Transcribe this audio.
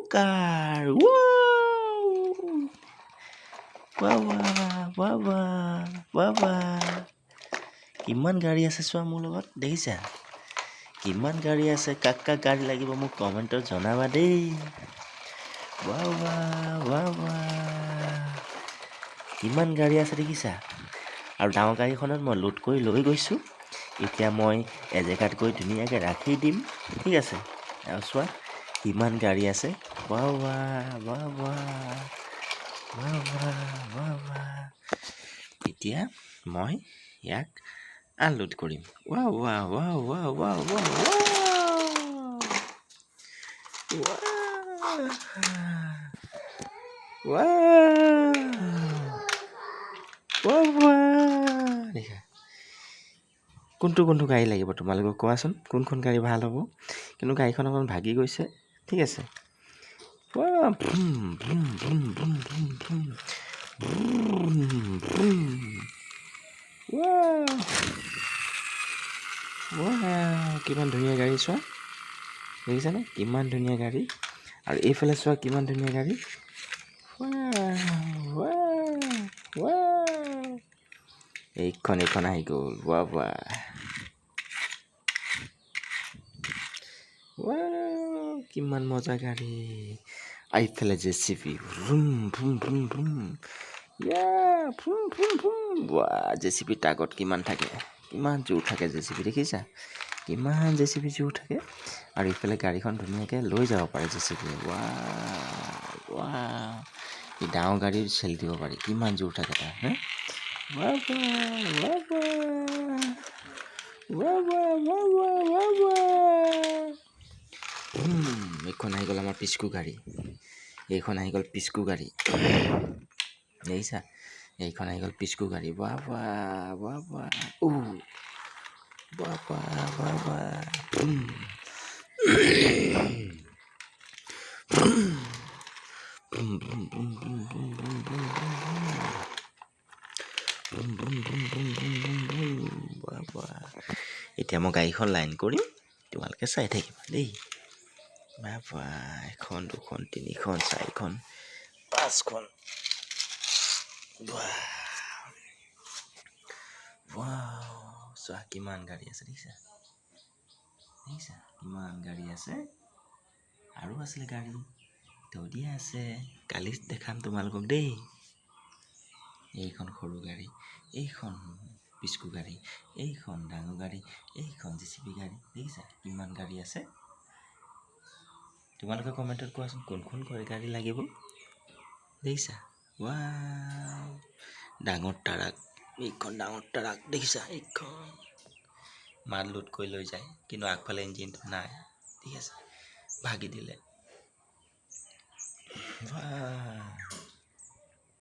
car. Whoa! বাবা কিমান গাড়ী আছে চোৱা মোৰ লগত দেখিছা কিমান গাড়ী আছে কাক কাক গাড়ী লাগিব মোক কমেণ্টত জনাবা দেই বাবা কিমান গাড়ী আছে দেখিছা আৰু ডাঙৰ গাড়ীখনত মই লোড কৰি লৈ গৈছোঁ এতিয়া মই এজেগাত গৈ ধুনীয়াকৈ ৰাখি দিম ঠিক আছে আৰু চোৱা কিমান গাড়ী আছে বাবা এতিয়া মই ইয়াক আনলোড কৰিম দেখা কোনটো গাড়ী লাগিব তোমালোকক কোৱাচোন কোনখন গাড়ী ভাল হ'ব কিন্তু গাড়ীখন অকণ ভাগি গৈছে ঠিক আছে কিমান ধুনীয়া গাড়ী চোৱা দেখিছানে কিমান ধুনীয়া গাড়ী আৰু এইফালে চোৱা কিমান ধুনীয়া গাড়ী এইখন আহি গ'ল কিমান মজা গাড়ী এইফালে জেচিবি জেচিবি টাগত কিমান থাকে কিমান জোৰ থাকে জেচিবি দেখিছা কিমান জেচিবি জোৰ থাকে আৰু ইফালে গাড়ীখন ধুনীয়াকৈ লৈ যাব পাৰে জেচিবি এই ডাঙৰ গাড়ীৰ চেলি দিব পাৰি কিমান জোৰ থাকে তাৰ হে এইখন আহি গ'ল আমাৰ পিস্কু গাড়ী এইখন আহি গ'ল পিস্কু গাড়ী দেখিছা এইখন আহি গ'ল পিস্কু গাড়ী এতিয়া মই গাড়ীখন লাইন কৰিম তোমালোকে চাই থাকিবা দেই এখন দুখন তিনিখন চাৰিখন পাঁচখন চোৱা কিমান গাড়ী আছে দেখিছা কিমান গাড়ী আছে আৰু আছিলে গাড়ী ধদিয়া আছে কালি দেখাম তোমালোকক দেই এইখন সৰু গাড়ী এইখন পিস্কু গাড়ী এইখন ডাঙৰ গাড়ী এইখন জেচিবি গাড়ী দেখিছা কিমান গাড়ী আছে তোমালোকে কমেণ্টত কোৱাচোন কোনখন গাড়ী লাগিব দেখিছা ডাঙৰ ট্ৰাক এইখন ডাঙৰ ট্ৰাক দেখিছা এইখন মাল লোড কৰি লৈ যায় কিন্তু আগফালে ইঞ্জিনটো নাই ঠিক আছে ভাগি দিলে